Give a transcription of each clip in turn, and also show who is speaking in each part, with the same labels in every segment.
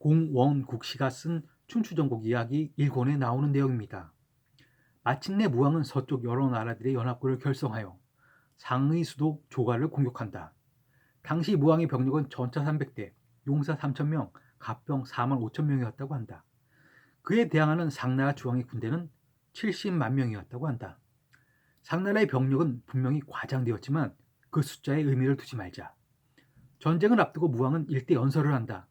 Speaker 1: 공원국 씨가 쓴 춘추전국 이야기 1권에 나오는 내용입니다. 마침내 무왕은 서쪽 여러 나라들의 연합군을 결성하여 상의 수도 조가를 공격한다. 당시 무왕의 병력은 전차 300대, 용사 3,000명, 갑병 4만 5천 명이었다고 한다. 그에 대항하는 상나라 주왕의 군대는 70만 명이었다고 한다. 상나라의 병력은 분명히 과장되었지만 그 숫자에 의미를 두지 말자. 전쟁을 앞두고 무왕은 일대 연설을 한다.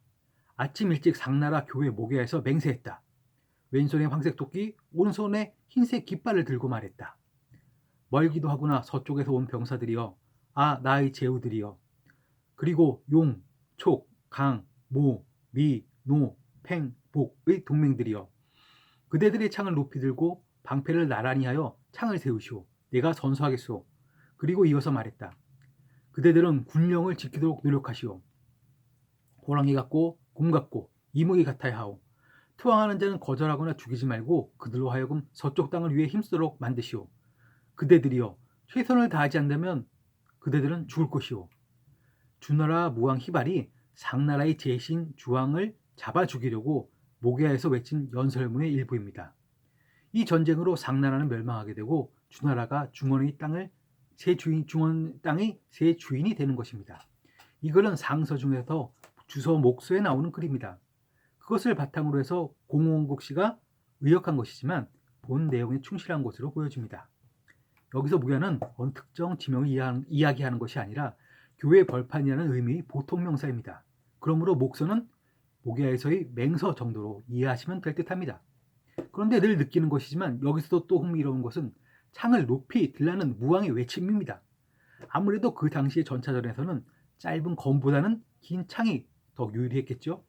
Speaker 1: 아침 일찍 상나라 교회 목야에서 맹세했다. 왼손에 황색 토끼, 오른손에 흰색 깃발을 들고 말했다. 멀기도 하구나 서쪽에서 온 병사들이여, 나의 제후들이여, 그리고 용, 촉, 강, 모, 미, 노, 팽, 복의 동맹들이여, 그대들의 창을 높이 들고 방패를 나란히 하여 창을 세우시오. 내가 선서하겠소. 그리고 이어서 말했다. 그대들은 군령을 지키도록 노력하시오. 호랑이 같고 곰 같고 이목이 같아야 하오. 투항하는 자는 거절하거나 죽이지 말고 그들로 하여금 서쪽 땅을 위해 힘쓰도록 만드시오. 그대들이여, 최선을 다하지 않다면 그대들은 죽을 것이오. 주나라 무왕 희발이 상나라의 제신 주왕을 잡아 죽이려고 목야에서 외친 연설문의 일부입니다. 이 전쟁으로 상나라는 멸망하게 되고 주나라가 중원의 땅을 중원 땅의 새 주인이 되는 것입니다. 이것은 상서 중에서 주서 목서에 나오는 글입니다. 그것을 바탕으로 해서 공원국 씨가 의역한 것이지만 본 내용에 충실한 것으로 보여집니다. 여기서 무야는 어느 특정 지명을 이야기하는 것이 아니라 교회 벌판이라는 의미의 보통 명사입니다. 그러므로 목서는 목야에서의 맹서 정도로 이해하시면 될 듯합니다. 그런데 늘 느끼는 것이지만 여기서도 또 흥미로운 것은 창을 높이 들라는 무왕의 외침입니다. 아무래도 그 당시의 전차전에서는 짧은 검보다는 긴 창이 더 유리했겠죠.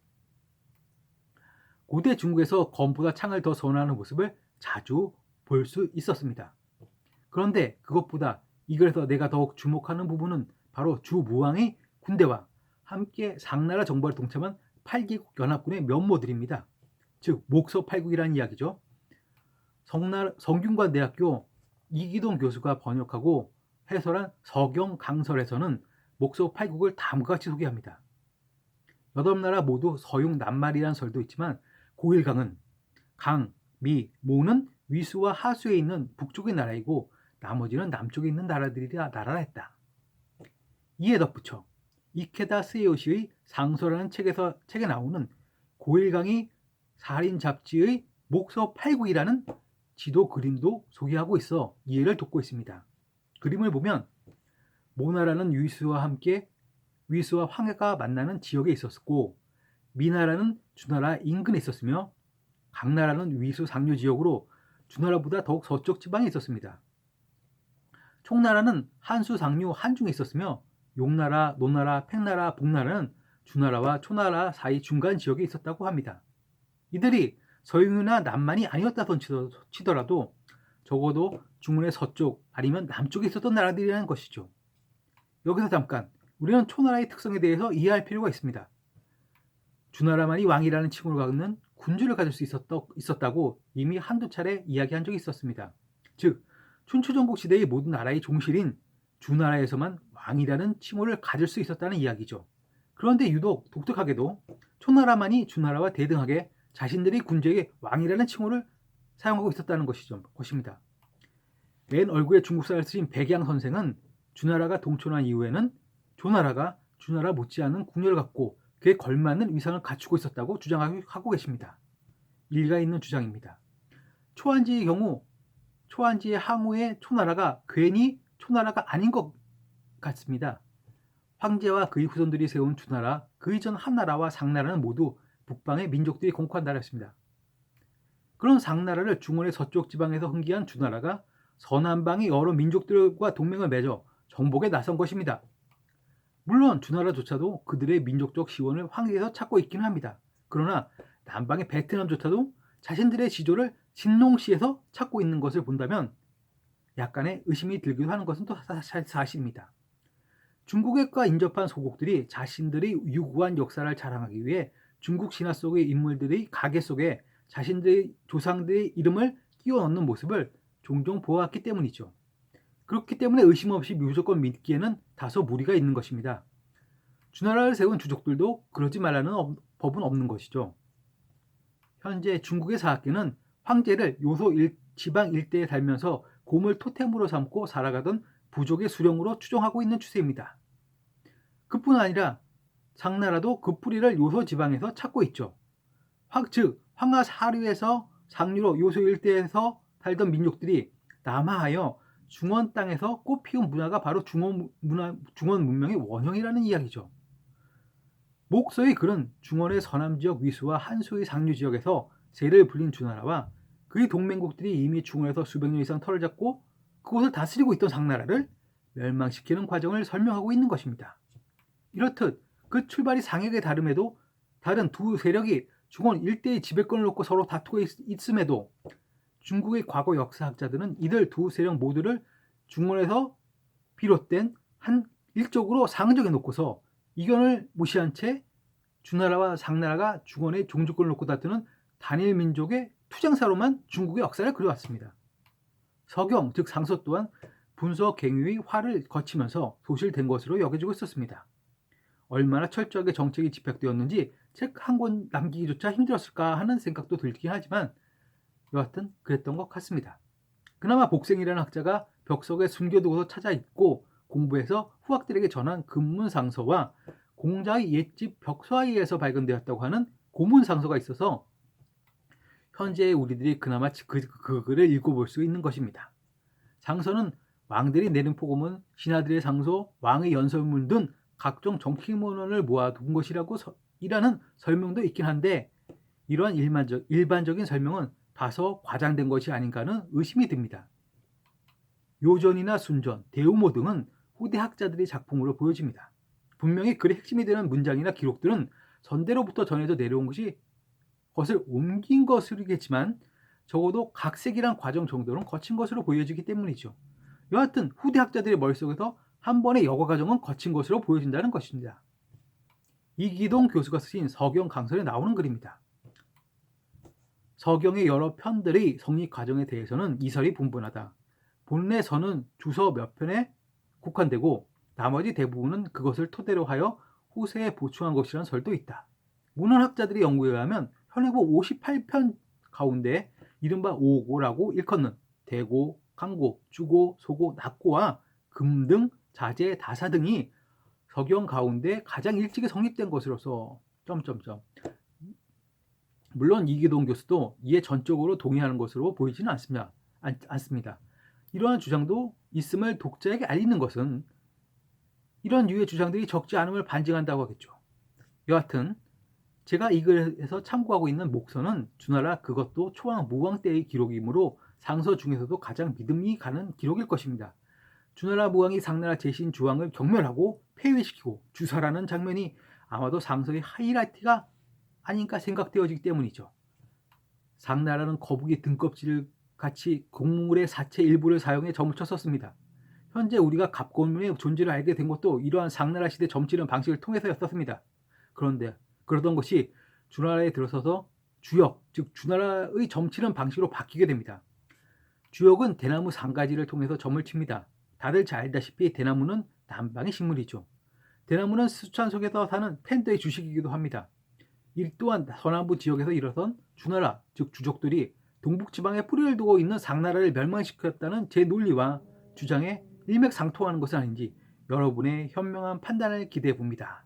Speaker 1: 고대 중국에서 검보다 창을 더 선호하는 모습을 자주 볼 수 있었습니다. 그런데 그것보다 이글에서 내가 더욱 주목하는 부분은 바로 주무왕의 군대와 함께 상나라 정벌에 동참한 8개국 연합군의 면모들입니다. 즉 목서 8국이라는 이야기죠. 성균관대학교 이기동 교수가 번역하고 해설한 서경 강설에서는 목서 8국을 다음과 같이 소개합니다. 8나라 모두 서용 낱말이라는 설도 있지만 고일강은 강, 미, 모는 위수와 하수에 있는 북쪽의 나라이고 나머지는 남쪽에 있는 나라들이라 나라라 했다. 이에 덧붙여 이케다 스에요시의 상서라는 책에 나오는 고일강이 살인 잡지의 목서 8국이라는 지도 그림도 소개하고 있어 이해를 돕고 있습니다. 그림을 보면 모나라는 위수와 황해가 만나는 지역에 있었고 미나라는 주나라 인근에 있었으며 강나라는 위수 상류 지역으로 주나라보다 더욱 서쪽 지방에 있었습니다. 총나라는 한수 상류 한중에 있었으며 용나라, 노나라, 팽나라, 복나라는 주나라와 초나라 사이 중간 지역에 있었다고 합니다. 이들이 서유나 남만이 아니었다 치더라도 적어도 중원의 서쪽 아니면 남쪽에 있었던 나라들이라는 것이죠. 여기서 잠깐 우리는 초나라의 특성에 대해서 이해할 필요가 있습니다. 주나라만이 왕이라는 칭호를 갖는 군주를 가질 수 있었다고 이미 한두 차례 이야기한 적이 있었습니다. 즉 춘추전국 시대의 모든 나라의 종실인 주나라에서만 왕이라는 칭호를 가질 수 있었다는 이야기죠. 그런데 유독 독특하게도 초나라만이 주나라와 대등하게 자신들의 군주에게 왕이라는 칭호를 사용하고 있었다는 것입니다. 맨 얼굴에 중국사를 쓰신 백양 선생은 주나라가 동초난 이후에는 조나라가 주나라 못지않은 국력을 갖고 그에 걸맞는 위상을 갖추고 있었다고 주장하고 계십니다. 일가 있는 주장입니다. 초안지의 경우 초안지의 항우의 초나라가 괜히 초나라가 아닌 것 같습니다. 황제와 그의 후손들이 세운 주나라, 그 이전 한나라와 상나라는 모두 북방의 민족들이 공포한 나라였습니다. 그런 상나라를 중원의 서쪽 지방에서 흥기한 주나라가 서남방의 여러 민족들과 동맹을 맺어 정복에 나선 것입니다. 물론 주나라조차도 그들의 민족적 시원을 황해에서 찾고 있기는 합니다. 그러나 남방의 베트남조차도 자신들의 지조를 진농시에서 찾고 있는 것을 본다면 약간의 의심이 들기도 하는 것은 또 사실입니다. 중국과 인접한 소국들이 자신들의 유구한 역사를 자랑하기 위해 중국 신화 속의 인물들의 가계 속에 자신들의 조상들의 이름을 끼워 넣는 모습을 종종 보아왔기 때문이죠. 그렇기 때문에 의심 없이 무조건 믿기에는 다소 무리가 있는 것입니다. 주나라를 세운 주족들도 그러지 말라는 법은 없는 것이죠. 현재 중국의 사학계는 황제를 지방 일대에 살면서 곰을 토템으로 삼고 살아가던 부족의 수령으로 추종하고 있는 추세입니다. 그뿐 아니라 상나라도 그 뿌리를 요소 지방에서 찾고 있죠. 즉 황하 사류에서 상류로 요소 일대에서 살던 민족들이 남하하여 중원 땅에서 꽃피운 문화가 바로 중원 문명의 원형이라는 이야기죠. 목서의 글은 중원의 서남지역 위수와 한수의 상류 지역에서 세를 불린 주나라와 그의 동맹국들이 이미 중원에서 수백 년 이상 털을 잡고 그곳을 다스리고 있던 상나라를 멸망시키는 과정을 설명하고 있는 것입니다. 이렇듯 그 출발이 상액에 다름에도 다른 두 세력이 중원 일대의 지배권을 놓고 서로 다투고 있음에도 중국의 과거 역사학자들은 이들 두 세력 모두를 중원에서 비롯된 한 일적으로 상정해 놓고서 이견을 무시한 채 주나라와 상나라가 중원의 종주권을 놓고 다투는 단일 민족의 투쟁사로만 중국의 역사를 그려왔습니다. 서경 즉 상서 또한 분서 갱유의 화를 거치면서 소실된 것으로 여겨지고 있었습니다. 얼마나 철저하게 정책이 집약되었는지 책 한 권 남기기조차 힘들었을까 하는 생각도 들긴 하지만 여하튼 그랬던 것 같습니다. 그나마 복생이라는 학자가 벽석에 숨겨두고서 찾아 읽고 공부해서 후학들에게 전한 금문상서와 공자의 옛집 벽서아이에서 발견되었다고 하는 고문상서가 있어서 현재 우리들이 그나마 그 글을 읽어볼 수 있는 것입니다. 상서는 왕들이 내린 포고문, 신하들의 상소, 왕의 연설문 등 각종 정치문헌을 모아둔 것이라는 설명도 있긴 한데 이러한 일반적인 설명은 다소 과장된 것이 아닌가 하는 의심이 듭니다. 요전이나 순전, 대우모 등은 후대 학자들의 작품으로 보여집니다. 분명히 글의 핵심이 되는 문장이나 기록들은 선대로부터 전해져 내려온 것을 옮긴 것이겠지만 적어도 각색이란 과정 정도는 거친 것으로 보여지기 때문이죠. 여하튼 후대 학자들의 머릿속에서 한 번의 여과 과정은 거친 것으로 보여진다는 것입니다. 이기동 교수가 쓰신 서경 강설에 나오는 글입니다. 서경의 여러 편들의 성립 과정에 대해서는 이설이 분분하다. 본래 서는 주서 몇 편에 국한되고 나머지 대부분은 그것을 토대로 하여 후세에 보충한 것이라는 설도 있다. 문헌학자들의 연구에 의하면 현해고 58편 가운데 이른바 오고라고 일컫는 대고, 강고, 주고, 소고, 낙고와 금등, 자재, 다사 등이 서경 가운데 가장 일찍이 성립된 것으로서 물론 이기동 교수도 이에 전적으로 동의하는 것으로 보이지는 않습니다. 이러한 주장도 있음을 독자에게 알리는 것은 이런 유의 주장들이 적지 않음을 반증한다고 하겠죠. 여하튼 제가 이 글에서 참고하고 있는 목서는 주나라 그것도 초왕 무왕 때의 기록이므로 상서 중에서도 가장 믿음이 가는 기록일 것입니다. 주나라 무왕이 상나라 제신 주왕을 경멸하고 폐위시키고 주사라는 장면이 아마도 상서의 하이라이트가 아닌가 생각되어지기 때문이죠. 상나라는 거북이 등껍질을 같이 곡물의 사체 일부를 사용해 점을 쳤었습니다. 현재 우리가 갑곤문의 존재를 알게 된 것도 이러한 상나라 시대 점치는 방식을 통해서였었습니다. 그런데 그러던 것이 주나라에 들어서서 주역, 즉 주나라의 점치는 방식으로 바뀌게 됩니다. 주역은 대나무 상가지를 통해서 점을 칩니다. 다들 잘 알다시피 대나무는 남방의 식물이죠. 대나무는 수천 속에서 사는 팬더의 주식이기도 합니다. 이 또한 서남부 지역에서 일어선 주나라, 즉 주족들이 동북지방에 뿌리를 두고 있는 상나라를 멸망시켰다는 제 논리와 주장에 일맥상통하는 것은 아닌지 여러분의 현명한 판단을 기대해 봅니다.